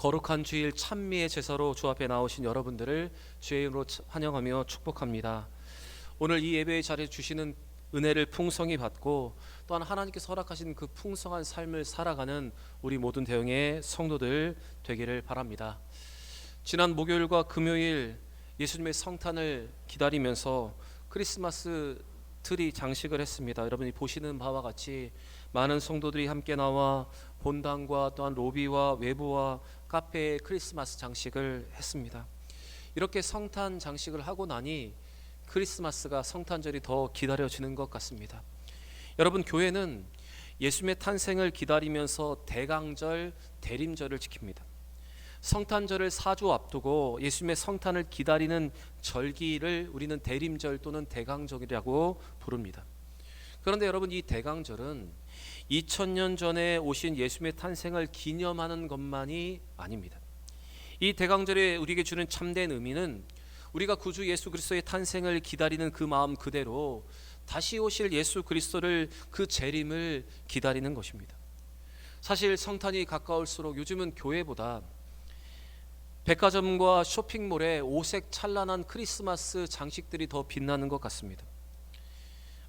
거룩한 주일 찬미의 제사로 주 앞에 나오신 여러분들을 주의 이름으로 환영하며 축복합니다. 오늘 이 예배의 자리에 주시는 은혜를 풍성히 받고 또한 하나님께서 허락하신 그 풍성한 삶을 살아가는 우리 모든 대형의 성도들 되기를 바랍니다. 지난 목요일과 금요일 예수님의 성탄을 기다리면서 크리스마스 트리 장식을 했습니다. 여러분이 보시는 바와 같이 많은 성도들이 함께 나와 본당과 또한 로비와 외부와 카페에 크리스마스 장식을 했습니다. 이렇게 성탄 장식을 하고 나니 크리스마스가 성탄절이 더 기다려지는 것 같습니다. 여러분, 교회는 예수님의 탄생을 기다리면서 대강절, 대림절을 지킵니다. 성탄절을 4주 앞두고 예수님의 성탄을 기다리는 절기를 우리는 대림절 또는 대강절이라고 부릅니다. 그런데 여러분, 이 대강절은 2000년 전에 오신 예수님의 탄생을 기념하는 것만이 아닙니다. 이 대강절에 우리에게 주는 참된 의미는 우리가 구주 예수 그리스도의 탄생을 기다리는 그 마음 그대로 다시 오실 예수 그리스도를, 그 재림을 기다리는 것입니다. 사실 성탄이 가까울수록 요즘은 교회보다 백화점과 쇼핑몰에 오색 찬란한 크리스마스 장식들이 더 빛나는 것 같습니다.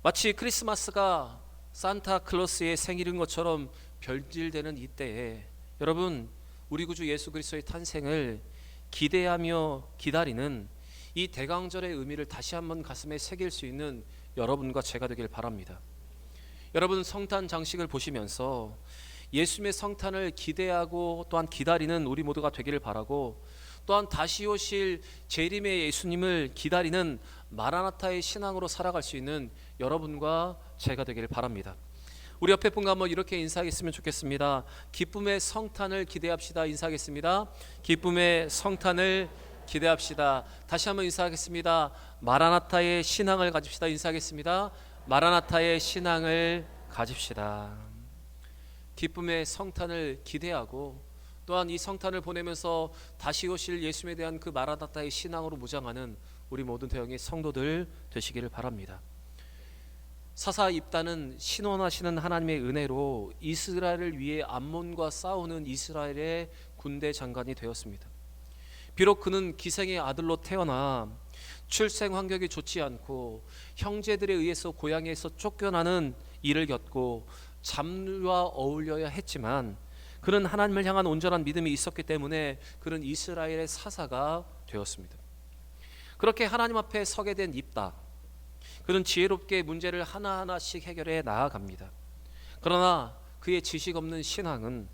마치 크리스마스가 산타클로스의 생일인 것처럼 변질되는 이때에 여러분, 우리 구주 예수 그리스도의 탄생을 기대하며 기다리는 이 대강절의 의미를 다시 한번 가슴에 새길 수 있는 여러분과 제가 되길 바랍니다. 여러분, 성탄 장식을 보시면서 예수님의 성탄을 기대하고 또한 기다리는 우리 모두가 되기를 바라고, 또한 다시 오실 재림의 예수님을 기다리는 마라나타의 신앙으로 살아갈 수 있는 여러분과 제가 되기를 바랍니다. 우리 옆에 분과 한번 이렇게 인사하겠으면 좋겠습니다. 기쁨의 성탄을 기대합시다. 인사하겠습니다. 기쁨의 성탄을 기대합시다. 다시 한번 인사하겠습니다. 마라나타의 신앙을 가집시다. 인사하겠습니다. 마라나타의 신앙을 가집시다. 기쁨의 성탄을 기대하고 또한 이 성탄을 보내면서 다시 오실 예수님에 대한 그 마라나타의 신앙으로 무장하는 우리 모든 대형의 성도들 되시기를 바랍니다. 사사 입다는 신원하시는 하나님의 은혜로 이스라엘을 위해 암몬과 싸우는 이스라엘의 군대 장관이 되었습니다. 비록 그는 기생의 아들로 태어나 출생 환경이 좋지 않고 형제들에 의해서 고향에서 쫓겨나는 일을 겪고 잠과 어울려야 했지만 그는 하나님을 향한 온전한 믿음이 있었기 때문에 그는 이스라엘의 사사가 되었습니다. 그렇게 하나님 앞에 서게 된 입다, 그는 지혜롭게 문제를 하나하나씩 해결해 나아갑니다. 그러나 그의 지식 없는 신앙은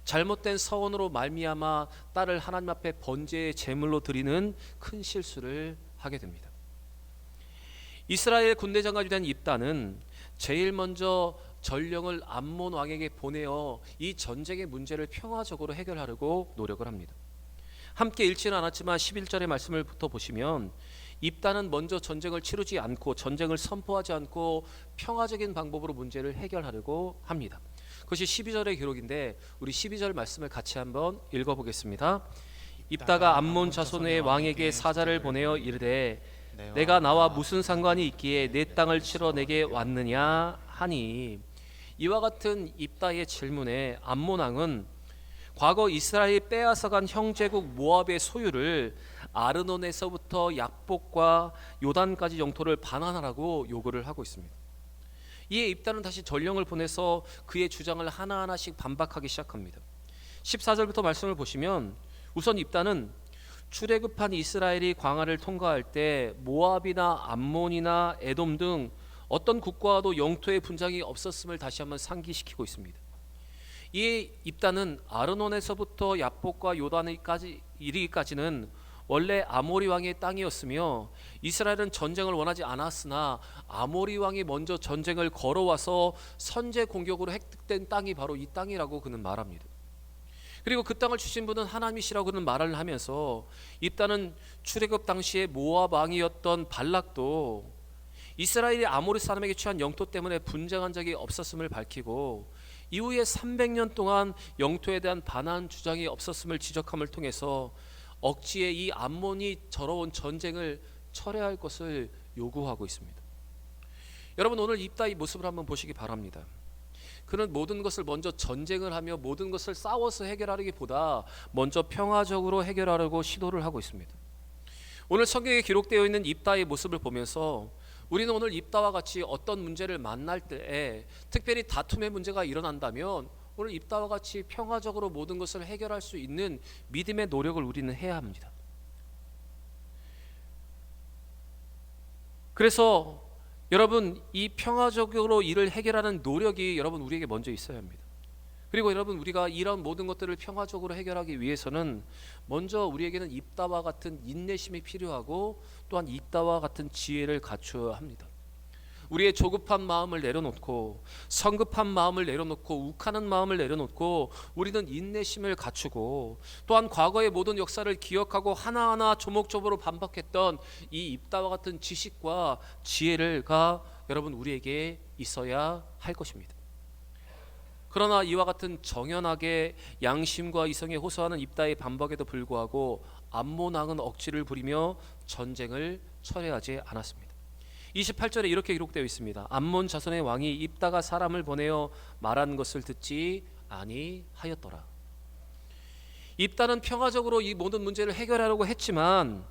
잘못된 서원으로 말미암아 딸을 하나님 앞에 번제의 제물로 드리는 큰 실수를 하게 됩니다. 이스라엘 군대 장관이 된 입다는 제일 먼저 전령을 암몬 왕에게 보내어 이 전쟁의 문제를 평화적으로 해결하려고 노력을 합니다. 함께 읽지는 않았지만 11절의 말씀을 부터 보시면 입다는 먼저 전쟁을 치르지 않고 전쟁을 선포하지 않고 평화적인 방법으로 문제를 해결하려고 합니다. 그것이 12절의 기록인데 우리 12절 말씀을 같이 한번 읽어보겠습니다. 입다가 암몬 자손의 왕에게 사자를 보내어 이르되 내가 나와 무슨 상관이 있기에 내 땅을 치러 내게 왔느냐 하니, 이와 같은 입다의 질문에 암몬 왕은 과거 이스라엘이 빼앗아간 형제국 모압의 소유를 아르논에서부터 약복과 요단까지 영토를 반환하라고 요구를 하고 있습니다. 이에 입다는 다시 전령을 보내서 그의 주장을 하나하나씩 반박하기 시작합니다. 14절부터 말씀을 보시면 우선 입다는 출애굽한 이스라엘이 광야를 통과할 때 모압이나 암몬이나 에돔 등 어떤 국가와도 영토의 분쟁이 없었음을 다시 한번 상기시키고 있습니다. 이에 입다는 아르논에서부터 야복과 요단까지 이르기까지는 원래 아모리 왕의 땅이었으며 이스라엘은 전쟁을 원하지 않았으나 아모리 왕이 먼저 전쟁을 걸어와서 선제 공격으로 획득된 땅이 바로 이 땅이라고 그는 말합니다. 그리고 그 땅을 주신 분은 하나님이시라고 그는 말을 하면서 입다는 출애굽 당시에 모압 왕이었던 발락도 이스라엘이 아모리 사람에게 취한 영토 때문에 분쟁한 적이 없었음을 밝히고 이후에 300년 동안 영토에 대한 반환 주장이 없었음을 지적함을 통해서 억지에 이 암몬이 저러온 전쟁을 철회할 것을 요구하고 있습니다. 여러분, 오늘 입다의 모습을 한번 보시기 바랍니다. 그는 모든 것을 먼저 전쟁을 하며 모든 것을 싸워서 해결하기보다 먼저 평화적으로 해결하려고 시도를 하고 있습니다. 오늘 성경에 기록되어 있는 입다의 모습을 보면서 우리는 오늘 입다와 같이 어떤 문제를 만날 때에, 특별히 다툼의 문제가 일어난다면 오늘 입다와 같이 평화적으로 모든 것을 해결할 수 있는 믿음의 노력을 우리는 해야 합니다. 그래서 여러분, 이 평화적으로 일을 해결하는 노력이 여러분 우리에게 먼저 있어야 합니다. 그리고 여러분, 우리가 이런 모든 것들을 평화적으로 해결하기 위해서는 먼저 우리에게는 입다와 같은 인내심이 필요하고, 또한 입다와 같은 지혜를 갖춰야 합니다. 우리의 조급한 마음을 내려놓고, 성급한 마음을 내려놓고, 욱하는 마음을 내려놓고 우리는 인내심을 갖추고, 또한 과거의 모든 역사를 기억하고 하나하나 조목조목으로 반복했던 이 입다와 같은 지식과 지혜가 여러분 우리에게 있어야 할 것입니다. 그러나 이와 같은 정연하게 양심과 이성에 호소하는 입다의 반박에도 불구하고 암몬 왕은 억지를 부리며 전쟁을 철회하지 않았습니다. 28절에 이렇게 기록되어 있습니다. 암몬 자손의 왕이 입다가 사람을 보내어 말한 것을 듣지 아니하였더라. 입다는 평화적으로 이 모든 문제를 해결하려고 했지만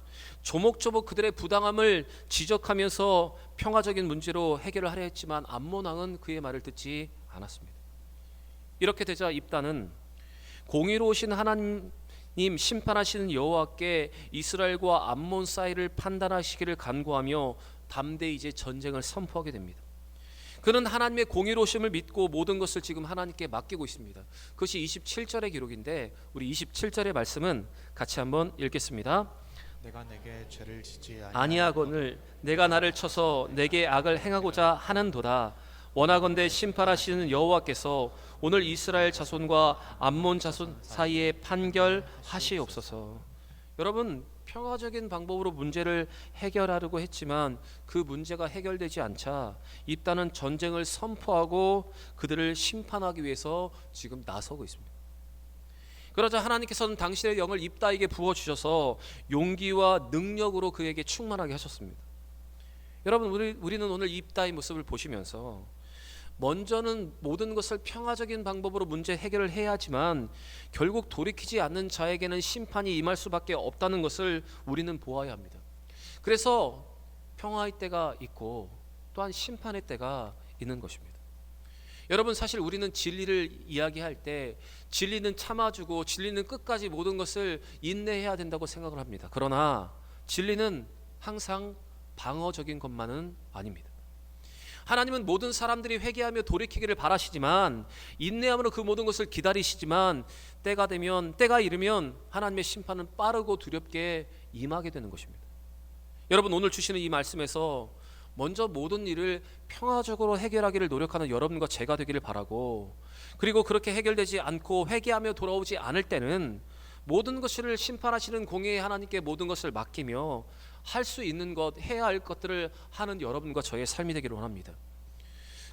조목조목 그들의 부당함을 지적하면서 평화적인 문제로 해결을 하려 했지만 암몬 왕은 그의 말을 듣지 않았습니다. 이렇게 되자 입다는 공의로우신 하나님 심판하시는 여호와께 이스라엘과 암몬 사이를 판단하시기를 간구하며 담대히 이제 전쟁을 선포하게 됩니다. 그는 하나님의 공의로우심을 믿고 모든 것을 지금 하나님께 맡기고 있습니다. 그것이 27절의 기록인데 우리 27절의 말씀은 같이 한번 읽겠습니다. 내가 내게 죄를 지지 아니하거늘 내가 나를 쳐서 내게 악을 행하고자 하는도다. 원하건대 심판하시는 여호와께서 오늘 이스라엘 자손과 암몬 자손 사이에 판결하시옵소서. 여러분, 평화적인 방법으로 문제를 해결하려고 했지만 그 문제가 해결되지 않자 입다는 전쟁을 선포하고 그들을 심판하기 위해서 지금 나서고 있습니다. 그러자 하나님께서는 당신의 영을 입다에게 부어주셔서 용기와 능력으로 그에게 충만하게 하셨습니다. 여러분, 우리는 오늘 입다의 모습을 보시면서 먼저는 모든 것을 평화적인 방법으로 문제 해결을 해야 하지만 결국 돌이키지 않는 자에게는 심판이 임할 수밖에 없다는 것을 우리는 보아야 합니다. 그래서 평화의 때가 있고 또한 심판의 때가 있는 것입니다. 여러분, 사실 우리는 진리를 이야기할 때 진리는 참아주고 진리는 끝까지 모든 것을 인내해야 된다고 생각을 합니다. 그러나 진리는 항상 방어적인 것만은 아닙니다. 하나님은 모든 사람들이 회개하며 돌이키기를 바라시지만 인내함으로 그 모든 것을 기다리시지만 때가 이르면 하나님의 심판은 빠르고 두렵게 임하게 되는 것입니다. 여러분, 오늘 주시는 이 말씀에서 먼저 모든 일을 평화적으로 해결하기를 노력하는 여러분과 제가 되기를 바라고, 그리고 그렇게 해결되지 않고 회개하며 돌아오지 않을 때는 모든 것을 심판하시는 공의의 하나님께 모든 것을 맡기며 할 수 있는 것, 해야 할 것들을 하는 여러분과 저의 삶이 되기를 원합니다.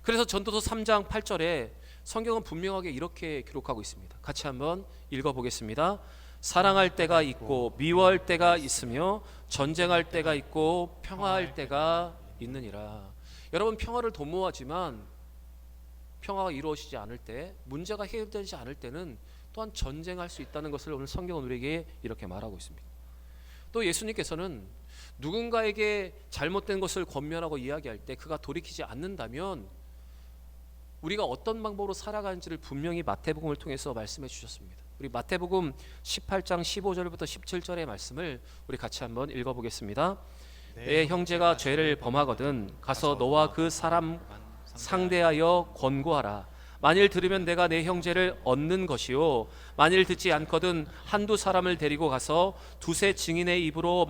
그래서 전도서 3장 8절에 성경은 분명하게 이렇게 기록하고 있습니다. 같이 한번 읽어보겠습니다. 사랑할 때가 있고 미워할 때가 있으며 전쟁할 때가 있고 평화할 때가 있느니라. 여러분, 평화를 도모하지만 평화가 이루어지지 않을 때, 문제가 해결되지 않을 때는 또한 전쟁할 수 있다는 것을 오늘 성경은 우리에게 이렇게 말하고 있습니다. 또 예수님께서는 누군가에게 잘못된 것을 권면하고 이야기할 때 그가 돌이키지 않는다면 우리가 어떤 방법으로 살아가는지를 분명히 마태복음을 통해서 말씀해 주셨습니다. 우리 마태복음 18장 15절부터 17절의 말씀을 우리 같이 한번 읽어보겠습니다. 내 형제가 죄를 범하거든 가서 너와 그 사람 상대하여 권고하라. 만일 들으면 내가 내 형제를 얻는 것이요 만일 듣지 않거든 한두 사람을 데리고 가서 두세 증인의 입으로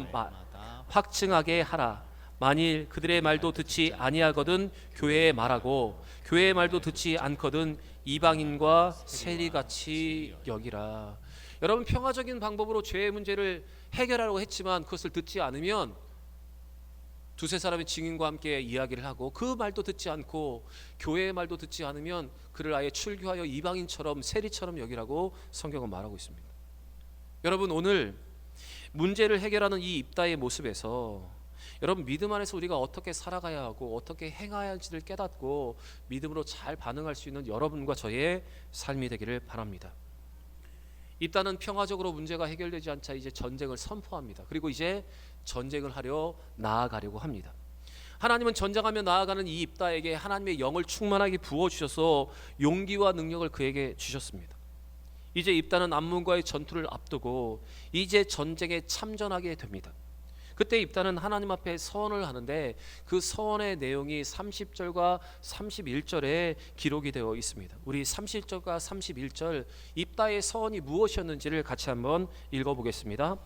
확증하게 하라. 만일 그들의 말도 듣지 아니하거든 교회에 말하고 교회의 말도 듣지 않거든 이방인과 세리같이 여기라. 여러분, 평화적인 방법으로 죄의 문제를 해결하려고 했지만 그것을 듣지 않으면 두세 사람의 증인과 함께 이야기를 하고 그 말도 듣지 않고 교회의 말도 듣지 않으면 그를 아예 출교하여 이방인처럼 세리처럼 여기라고 성경은 말하고 있습니다. 여러분, 오늘 문제를 해결하는 이 입다의 모습에서 여러분, 믿음 안에서 우리가 어떻게 살아가야 하고 어떻게 행해야 할지를 깨닫고 믿음으로 잘 반응할 수 있는 여러분과 저의 삶이 되기를 바랍니다. 입다는 평화적으로 문제가 해결되지 않자 이제 전쟁을 선포합니다. 그리고 이제 전쟁을 하려 나아가려고 합니다. 하나님은 전쟁하며 나아가는 이 입다에게 하나님의 영을 충만하게 부어주셔서 용기와 능력을 그에게 주셨습니다. 이제 입다는 암몬과의 전투를 앞두고 이제 전쟁에 참전하게 됩니다. 그때 입다는 하나님 앞에 서원을 하는데 그 서원의 내용이 30절과 31절에 기록이 되어 있습니다. 우리 30절과 31절 입다의 서원이 무엇이었는지를 같이 한번 읽어보겠습니다.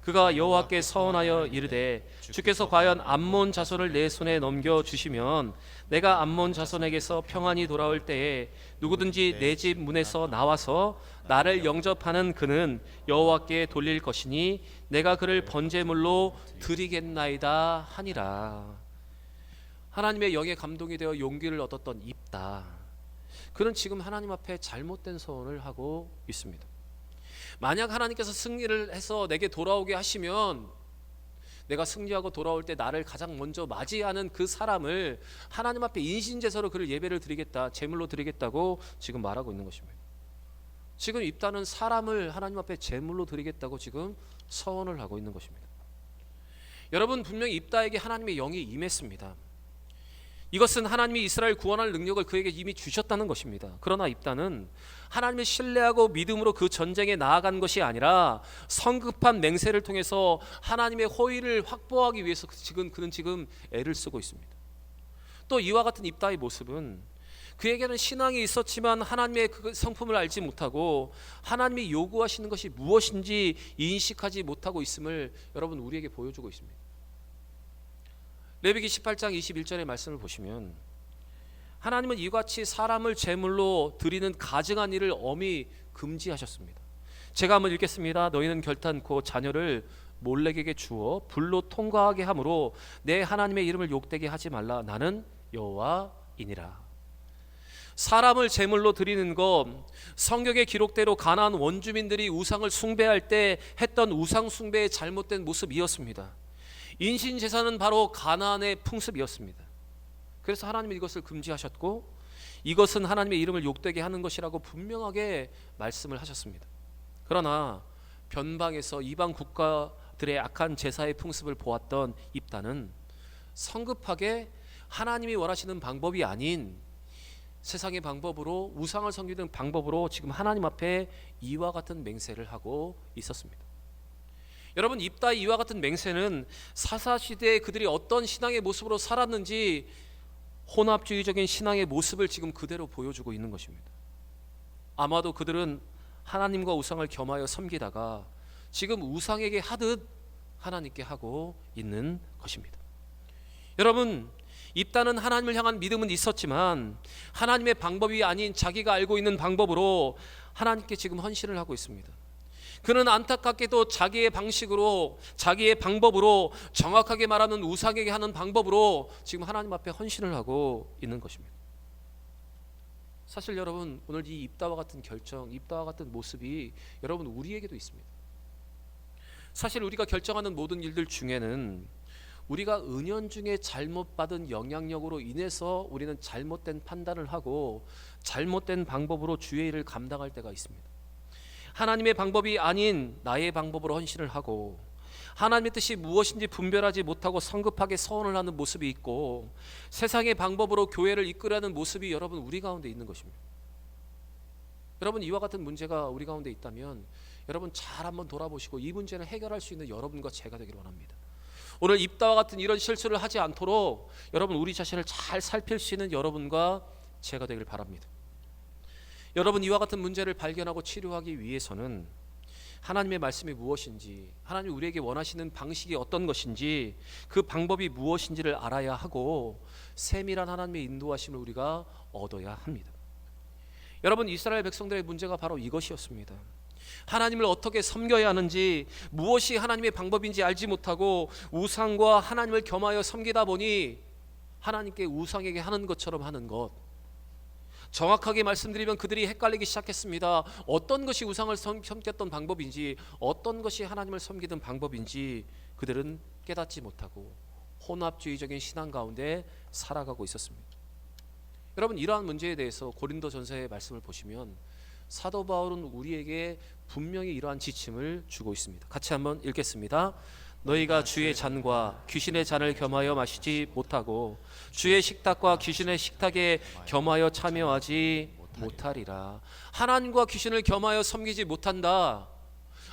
그가 여호와께 서원하여 이르되 주께서 과연 암몬 자손을 내 손에 넘겨 주시면 내가 암몬 자손에게서 평안히 돌아올 때에 누구든지 내 집 문에서 나와서 나를 영접하는 그는 여호와께 돌릴 것이니 내가 그를 번제물로 드리겠나이다 하니라. 하나님의 영에 감동이 되어 용기를 얻었던 입다, 그는 지금 하나님 앞에 잘못된 서원을 하고 있습니다. 만약 하나님께서 승리를 해서 내게 돌아오게 하시면 내가 승리하고 돌아올 때 나를 가장 먼저 맞이하는 그 사람을 하나님 앞에 인신제사로 그를 예배를 드리겠다, 제물로 드리겠다고 지금 말하고 있는 것입니다. 지금 입다는 사람을 하나님 앞에 제물로 드리겠다고 지금 서원을 하고 있는 것입니다. 여러분, 분명히 입다에게 하나님의 영이 임했습니다. 이것은 하나님이 이스라엘 구원할 능력을 그에게 이미 주셨다는 것입니다. 그러나 입다는 하나님을 신뢰하고 믿음으로 그 전쟁에 나아간 것이 아니라 성급한 맹세를 통해서 하나님의 호의를 확보하기 위해서 그는 지금 애를 쓰고 있습니다. 또 이와 같은 입다의 모습은 그에게는 신앙이 있었지만 하나님의 그 성품을 알지 못하고 하나님이 요구하시는 것이 무엇인지 인식하지 못하고 있음을 여러분 우리에게 보여주고 있습니다. 레위기 18장 21절의 말씀을 보시면 하나님은 이같이 사람을 제물로 드리는 가증한 일을 엄히 금지하셨습니다. 제가 한번 읽겠습니다. 너희는 결탄코 자녀를 몰렉에게 주어 불로 통과하게 함으로 내 하나님의 이름을 욕되게 하지 말라. 나는 여호와이니라. 사람을 제물로 드리는 것, 성경의 기록대로 가나안 원주민들이 우상을 숭배할 때 했던 우상 숭배의 잘못된 모습이었습니다. 인신제사는 바로 가나안의 풍습이었습니다. 그래서 하나님이 이것을 금지하셨고 이것은 하나님의 이름을 욕되게 하는 것이라고 분명하게 말씀을 하셨습니다. 그러나 변방에서 이방 국가들의 악한 제사의 풍습을 보았던 입다는 성급하게 하나님이 원하시는 방법이 아닌 세상의 방법으로 우상을 섬기는 방법으로 지금 하나님 앞에 이와 같은 맹세를 하고 있었습니다. 여러분, 입다의 이와 같은 맹세는 사사시대에 그들이 어떤 신앙의 모습으로 살았는지 혼합주의적인 신앙의 모습을 지금 그대로 보여주고 있는 것입니다. 아마도 그들은 하나님과 우상을 겸하여 섬기다가 지금 우상에게 하듯 하나님께 하고 있는 것입니다. 여러분, 입다는 하나님을 향한 믿음은 있었지만 하나님의 방법이 아닌 자기가 알고 있는 방법으로 하나님께 지금 헌신을 하고 있습니다. 그는 안타깝게도 자기의 방식으로, 자기의 방법으로, 정확하게 말하는 우상에게 하는 방법으로 지금 하나님 앞에 헌신을 하고 있는 것입니다. 사실 여러분, 오늘 이 입다와 같은 결정, 입다와 같은 모습이 여러분 우리에게도 있습니다. 사실 우리가 결정하는 모든 일들 중에는 우리가 은연중에 잘못 받은 영향력으로 인해서 우리는 잘못된 판단을 하고 잘못된 방법으로 주의 일을 감당할 때가 있습니다. 하나님의 방법이 아닌 나의 방법으로 헌신을 하고 하나님의 뜻이 무엇인지 분별하지 못하고 성급하게 서원을 하는 모습이 있고 세상의 방법으로 교회를 이끌어가는 모습이 여러분 우리 가운데 있는 것입니다. 여러분, 이와 같은 문제가 우리 가운데 있다면 여러분 잘 한번 돌아보시고 이 문제를 해결할 수 있는 여러분과 제가 되기를 원합니다. 오늘 입다와 같은 이런 실수를 하지 않도록 여러분 우리 자신을 잘 살필 수 있는 여러분과 제가 되기를 바랍니다. 여러분, 이와 같은 문제를 발견하고 치료하기 위해서는 하나님의 말씀이 무엇인지, 하나님이 우리에게 원하시는 방식이 어떤 것인지, 그 방법이 무엇인지를 알아야 하고 세밀한 하나님의 인도하심을 우리가 얻어야 합니다. 여러분, 이스라엘 백성들의 문제가 바로 이것이었습니다. 하나님을 어떻게 섬겨야 하는지, 무엇이 하나님의 방법인지 알지 못하고 우상과 하나님을 겸하여 섬기다 보니 하나님께 우상에게 하는 것처럼 하는 것, 정확하게 말씀드리면 그들이 헷갈리기 시작했습니다. 어떤 것이 우상을 섬겼던 방법인지, 어떤 것이 하나님을 섬기던 방법인지 그들은 깨닫지 못하고 혼합주의적인 신앙 가운데 살아가고 있었습니다. 여러분, 이러한 문제에 대해서 고린도전서의 말씀을 보시면 사도 바울은 우리에게 분명히 이러한 지침을 주고 있습니다. 같이 한번 읽겠습니다. 너희가 주의 잔과 귀신의 잔을 겸하여 마시지 못하고 주의 식탁과 귀신의 식탁에 겸하여 참여하지 못하리라. 하나님과 귀신을 겸하여 섬기지 못한다.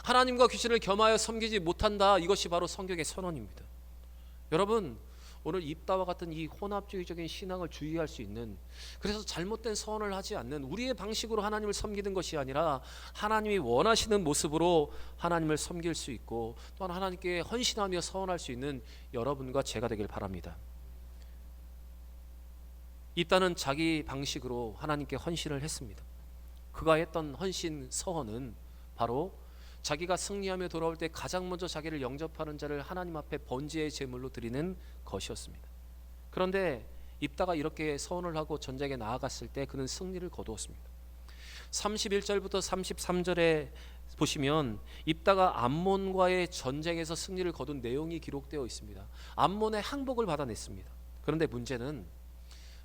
하나님과 귀신을 겸하여 섬기지 못한다. 이것이 바로 성경의 선언입니다. 여러분, 오늘 입다와 같은 이 혼합주의적인 신앙을 주의할 수 있는, 그래서 잘못된 서원을 하지 않는 우리의 방식으로 하나님을 섬기는 것이 아니라 하나님이 원하시는 모습으로 하나님을 섬길 수 있고 또한 하나님께 헌신하며 서원할 수 있는 여러분과 제가 되길 바랍니다. 입다는 자기 방식으로 하나님께 헌신을 했습니다. 그가 했던 헌신 서원은 바로 자기가 승리하며 돌아올 때 가장 먼저 자기를 영접하는 자를 하나님 앞에 번제의 제물로 드리는 것이었습니다. 그런데 입다가 이렇게 서원을 하고 전쟁에 나아갔을 때 그는 승리를 거두었습니다. 31절부터 33절에 보시면 입다가 암몬과의 전쟁에서 승리를 거둔 내용이 기록되어 있습니다. 암몬의 항복을 받아냈습니다. 그런데 문제는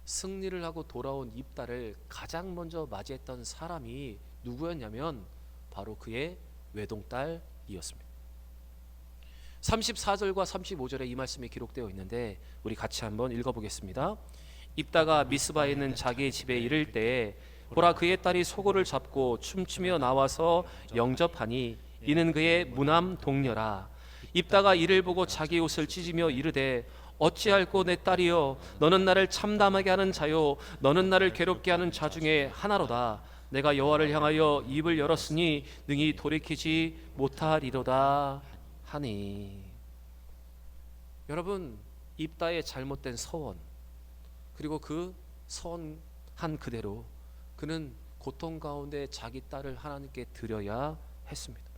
승리를 하고 돌아온 입다를 가장 먼저 맞이했던 사람이 누구였냐면 바로 그의 외동딸이었습니다. 34절과 35절에 이 말씀이 기록되어 있는데 우리 같이 한번 읽어보겠습니다. 입다가 미스바에 있는 자기의 집에 이를 때에 보라, 그의 딸이 소고를 잡고 춤추며 나와서 영접하니 이는 그의 무남 동료라. 입다가 이를 보고 자기 옷을 찢으며 이르되 어찌할꼬 내 딸이여, 너는 나를 참담하게 하는 자요 너는 나를 괴롭게 하는 자 중에 하나로다. 내가 여호와를 향하여 입을 열었으니 능히 돌이키지 못하리로다 하니. 여러분, 입다의 잘못된 서원, 그리고 그 서원한 그대로 그는 고통 가운데 자기 딸을 하나님께 드려야 했습니다.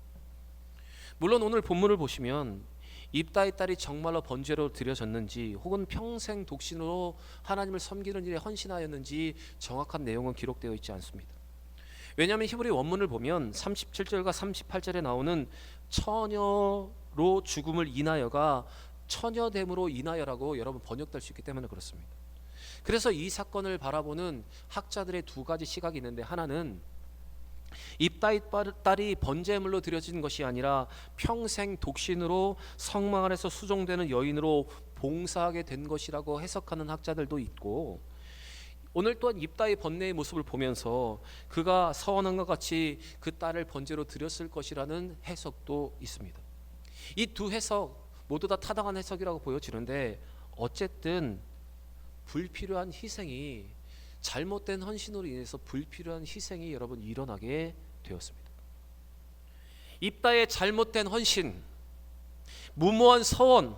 물론 오늘 본문을 보시면 입다의 딸이 정말로 번제로 드려졌는지 혹은 평생 독신으로 하나님을 섬기는 일에 헌신하였는지 정확한 내용은 기록되어 있지 않습니다. 왜냐하면 히브리 원문을 보면 37절과 38절에 나오는 처녀로 죽음을 인하여가 처녀됨으로 인하여라고 여러분 번역될 수 있기 때문에 그렇습니다. 그래서 이 사건을 바라보는 학자들의 두 가지 시각이 있는데, 하나는 입다의 딸이 번제물로 드려진 것이 아니라 평생 독신으로 성막 안에서 수종되는 여인으로 봉사하게 된 것이라고 해석하는 학자들도 있고, 오늘 또한 입다의 번뇌의 모습을 보면서 그가 서원한 것 같이 그 딸을 번제로 드렸을 것이라는 해석도 있습니다. 이 두 해석 모두 다 타당한 해석이라고 보여지는데, 어쨌든 불필요한 희생이, 잘못된 헌신으로 인해서 불필요한 희생이 여러분 일어나게 되었습니다. 입다의 잘못된 헌신, 무모한 서원,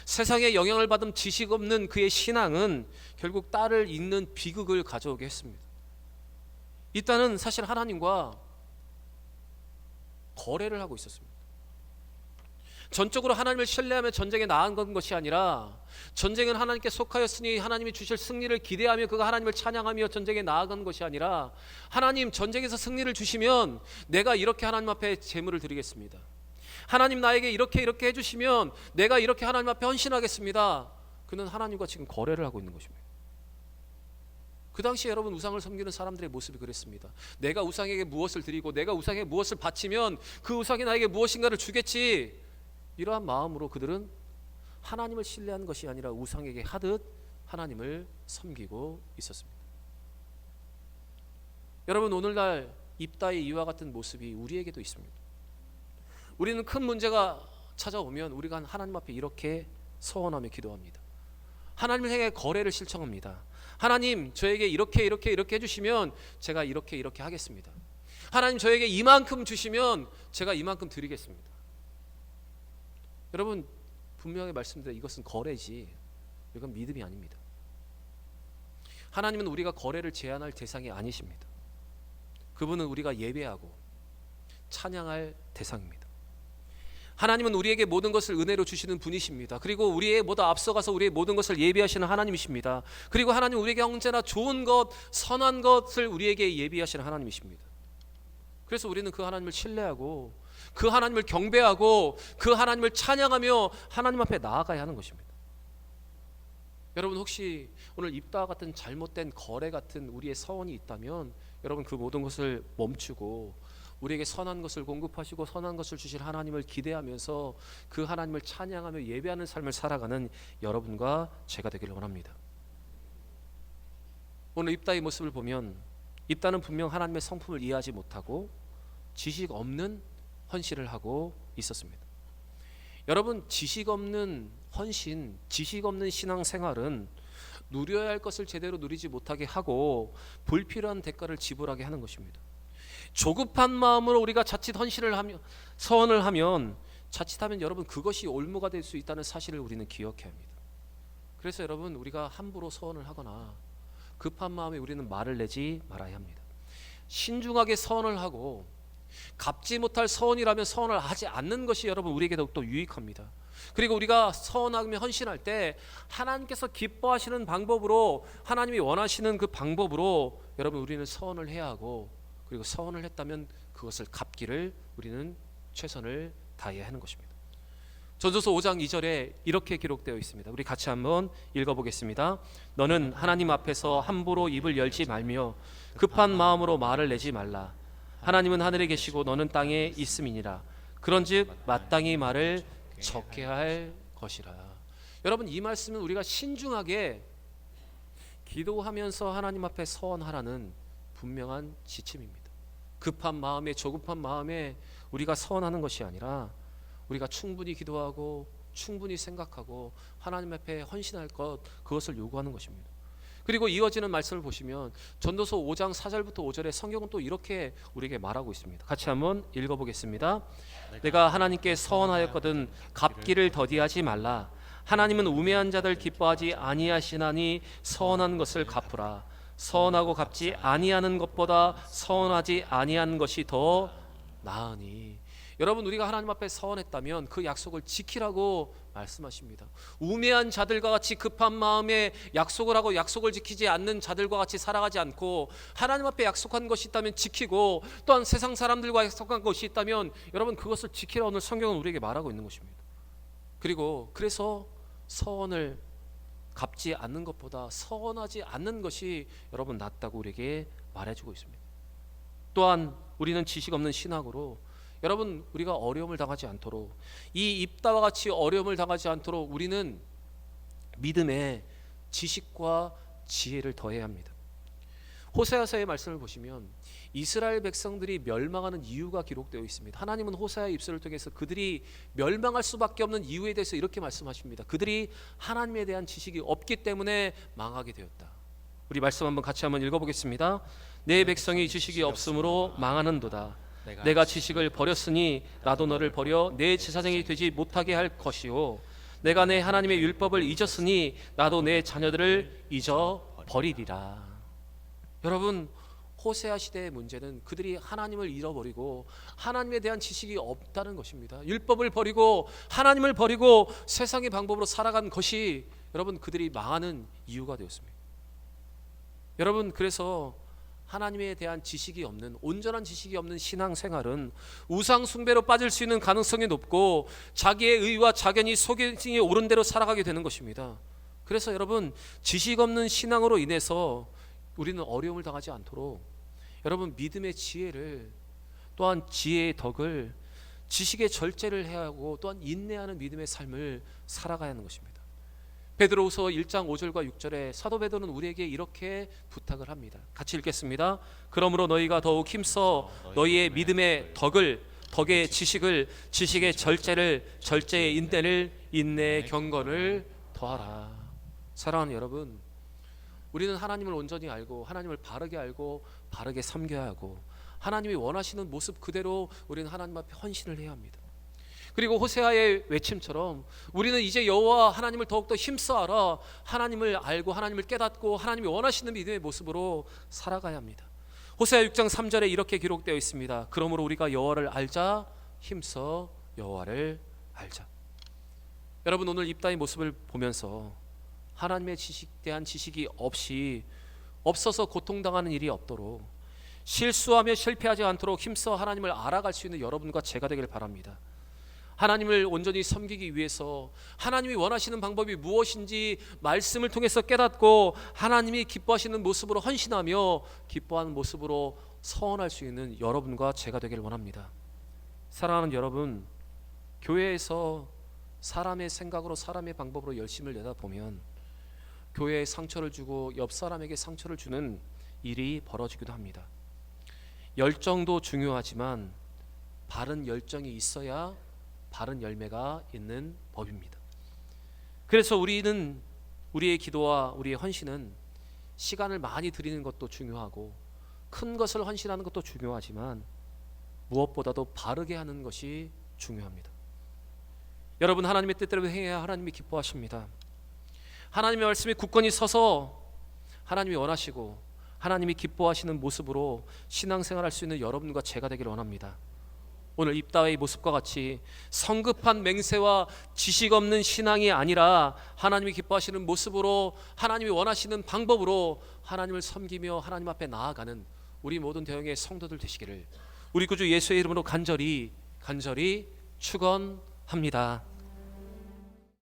세상의 영향을 받은 지식 없는 그의 신앙은 결국 딸을 잃는 비극을 가져오게 했습니다. 이 딸은 사실 하나님과 거래를 하고 있었습니다. 전적으로 하나님을 신뢰하며 전쟁에 나아간 것이 아니라, 전쟁은 하나님께 속하였으니 하나님이 주실 승리를 기대하며 그가 하나님을 찬양하며 전쟁에 나아간 것이 아니라, 하나님 전쟁에서 승리를 주시면 내가 이렇게 하나님 앞에 제물을 드리겠습니다. 하나님 나에게 이렇게 해주시면 내가 이렇게 하나님 앞에 헌신하겠습니다. 그는 하나님과 지금 거래를 하고 있는 것입니다. 그 당시에 여러분, 우상을 섬기는 사람들의 모습이 그랬습니다. 내가 우상에게 무엇을 드리고 내가 우상에게 무엇을 바치면 그 우상이 나에게 무엇인가를 주겠지, 이러한 마음으로 그들은 하나님을 신뢰하는 것이 아니라 우상에게 하듯 하나님을 섬기고 있었습니다. 여러분, 오늘날 입다의 이와 같은 모습이 우리에게도 있습니다. 우리는 큰 문제가 찾아오면 우리가 하나님 앞에 이렇게 서원하며 기도합니다. 하나님을 향해 거래를 실청합니다. 하나님, 저에게 이렇게 해주시면 제가 이렇게 하겠습니다. 하나님, 저에게 이만큼 주시면 제가 이만큼 드리겠습니다. 여러분, 분명히 말씀드려, 이것은 거래지, 이건 믿음이 아닙니다. 하나님은 우리가 거래를 제한할 대상이 아니십니다. 그분은 우리가 예배하고 찬양할 대상입니다. 하나님은 우리에게 모든 것을 은혜로 주시는 분이십니다. 그리고 우리의 보다 앞서가서 우리의 모든 것을 예비하시는 하나님이십니다. 그리고 하나님은 우리에게 언제나 좋은 것, 선한 것을 우리에게 예비하시는 하나님이십니다. 그래서 우리는 그 하나님을 신뢰하고 그 하나님을 경배하고 그 하나님을 찬양하며 하나님 앞에 나아가야 하는 것입니다. 여러분 혹시 오늘 입다와 같은 잘못된 거래 같은 우리의 서원이 있다면 여러분 그 모든 것을 멈추고 우리에게 선한 것을 공급하시고 선한 것을 주실 하나님을 기대하면서 그 하나님을 찬양하며 예배하는 삶을 살아가는 여러분과 제가 되기를 원합니다. 오늘 입다의 모습을 보면 입다는 분명 하나님의 성품을 이해하지 못하고 지식 없는 헌신을 하고 있었습니다. 여러분 지식 없는 헌신, 지식 없는 신앙생활은 누려야 할 것을 제대로 누리지 못하게 하고 불필요한 대가를 지불하게 하는 것입니다. 조급한 마음으로 우리가 자칫 헌신을 하며 서원을 하면 자칫하면 여러분 그것이 올무가 될 수 있다는 사실을 우리는 기억해야 합니다. 그래서 여러분 우리가 함부로 서원을 하거나 급한 마음에 우리는 말을 내지 말아야 합니다. 신중하게 서원을 하고 갚지 못할 서원이라면 서원을 하지 않는 것이 여러분 우리에게 더욱더 유익합니다. 그리고 우리가 서원하며 헌신할 때 하나님께서 기뻐하시는 방법으로 하나님이 원하시는 그 방법으로 여러분 우리는 서원을 해야 하고 그리고 서원을 했다면 그것을 갚기를 우리는 최선을 다해야 하는 것입니다. 전도서 5장 2절에 이렇게 기록되어 있습니다. 우리 같이 한번 읽어보겠습니다. 너는 하나님 앞에서 함부로 입을 열지 말며 급한 마음으로 말을 내지 말라. 하나님은 하늘에 계시고 너는 땅에 있음이니라. 그런즉 마땅히 말을 적게 할 것이라. 여러분 이 말씀은 우리가 신중하게 기도하면서 하나님 앞에 서원하라는 분명한 지침입니다. 급한 마음에 조급한 마음에 우리가 서원하는 것이 아니라 우리가 충분히 기도하고 충분히 생각하고 하나님 앞에 헌신할 것 그것을 요구하는 것입니다. 그리고 이어지는 말씀을 보시면 전도서 5장 4절부터 5절에 성경은 또 이렇게 우리에게 말하고 있습니다. 같이 한번 읽어보겠습니다. 내가 하나님께 서원하였거든 갚기를 더디하지 말라. 하나님은 우매한 자들 기뻐하지 아니하시나니 서원한 것을 갚으라. 서원하고 갚지 아니하는 것보다 서원하지 아니하는 것이 더 나으니. 여러분 우리가 하나님 앞에 서원했다면 그 약속을 지키라고 말씀하십니다. 우매한 자들과 같이 급한 마음에 약속을 하고 약속을 지키지 않는 자들과 같이 살아가지 않고 하나님 앞에 약속한 것이 있다면 지키고 또한 세상 사람들과 약속한 것이 있다면 여러분 그것을 지키라 오늘 성경은 우리에게 말하고 있는 것입니다. 그리고 그래서 서원을 갚지 않는 것보다 서원하지 않는 것이 여러분 낫다고 우리에게 말해주고 있습니다. 또한 우리는 지식 없는 신학으로 여러분 우리가 어려움을 당하지 않도록 이 입다와 같이 어려움을 당하지 않도록 우리는 믿음의 지식과 지혜를 더해야 합니다. 호세아서의 말씀을 보시면 이스라엘 백성들이 멸망하는 이유가 기록되어 있습니다. 하나님은 호세아의 입술을 통해서 그들이 멸망할 수밖에 없는 이유에 대해서 이렇게 말씀하십니다. 그들이 하나님에 대한 지식이 없기 때문에 망하게 되었다. 우리 말씀 한번 같이 한번 읽어보겠습니다. 내 백성이 지식이 없으므로 망하는도다. 내가 지식을 버렸으니 나도 너를 버려 내 제사장이 되지 못하게 할 것이요 내가 내 하나님의 율법을 잊었으니 나도 내 자녀들을 잊어버리리라. 여러분 호세아 시대의 문제는 그들이 하나님을 잃어버리고 하나님에 대한 지식이 없다는 것입니다. 율법을 버리고 하나님을 버리고 세상의 방법으로 살아간 것이 여러분 그들이 망하는 이유가 되었습니다. 여러분 그래서 하나님에 대한 지식이 없는 온전한 지식이 없는 신앙생활은 우상 숭배로 빠질 수 있는 가능성이 높고 자기의 의와 자견이 소견이 옳은 대로 살아가게 되는 것입니다. 그래서 여러분 지식 없는 신앙으로 인해서 우리는 어려움을 당하지 않도록 여러분 믿음의 지혜를 또한 지혜의 덕을 지식의 절제를 해야 하고 또한 인내하는 믿음의 삶을 살아가야 하는 것입니다. 베드로후서 1장 5절과 6절에 사도 베드로는 우리에게 이렇게 부탁을 합니다. 같이 읽겠습니다. 그러므로 너희가 더욱 힘써 너희의 믿음의 덕을 덕의 지식을 지식의 절제를 절제의 인내를 인내의 경건을 더하라. 사랑하는 여러분 우리는 하나님을 온전히 알고 하나님을 바르게 알고 바르게 섬겨야 하고 하나님이 원하시는 모습 그대로 우리는 하나님 앞에 헌신을 해야 합니다. 그리고 호세아의 외침처럼 우리는 이제 여호와 하나님을 더욱더 힘써 알아 하나님을 알고 하나님을 깨닫고 하나님이 원하시는 믿음의 모습으로 살아가야 합니다. 호세아 6장 3절에 이렇게 기록되어 있습니다. 그러므로 우리가 여호와를 알자 힘써 여호와를 알자. 여러분 오늘 입다의 모습을 보면서 하나님의 대한 지식이 없어서 고통당하는 일이 없도록 실수하며 실패하지 않도록 힘써 하나님을 알아갈 수 있는 여러분과 제가 되길 바랍니다. 하나님을 온전히 섬기기 위해서 하나님이 원하시는 방법이 무엇인지 말씀을 통해서 깨닫고 하나님이 기뻐하시는 모습으로 헌신하며 기뻐하는 모습으로 서원할 수 있는 여러분과 제가 되길 원합니다. 사랑하는 여러분, 교회에서 사람의 생각으로 사람의 방법으로 열심을 내다 보면 교회에 상처를 주고 옆 사람에게 상처를 주는 일이 벌어지기도 합니다. 열정도 중요하지만 바른 열정이 있어야 바른 열매가 있는 법입니다. 그래서 우리는 우리의 기도와 우리의 헌신은 시간을 많이 들이는 것도 중요하고 큰 것을 헌신하는 것도 중요하지만 무엇보다도 바르게 하는 것이 중요합니다. 여러분, 하나님의 뜻대로 행해야 하나님이 기뻐하십니다. 하나님의 말씀에 굳건히 서서 하나님이 원하시고 하나님이 기뻐하시는 모습으로 신앙생활할 수 있는 여러분과 제가 되기를 원합니다. 오늘 입다의 모습과 같이 성급한 맹세와 지식 없는 신앙이 아니라 하나님이 기뻐하시는 모습으로 하나님이 원하시는 방법으로 하나님을 섬기며 하나님 앞에 나아가는 우리 모든 대형의 성도들 되시기를 우리 구주 예수의 이름으로 간절히 축원합니다.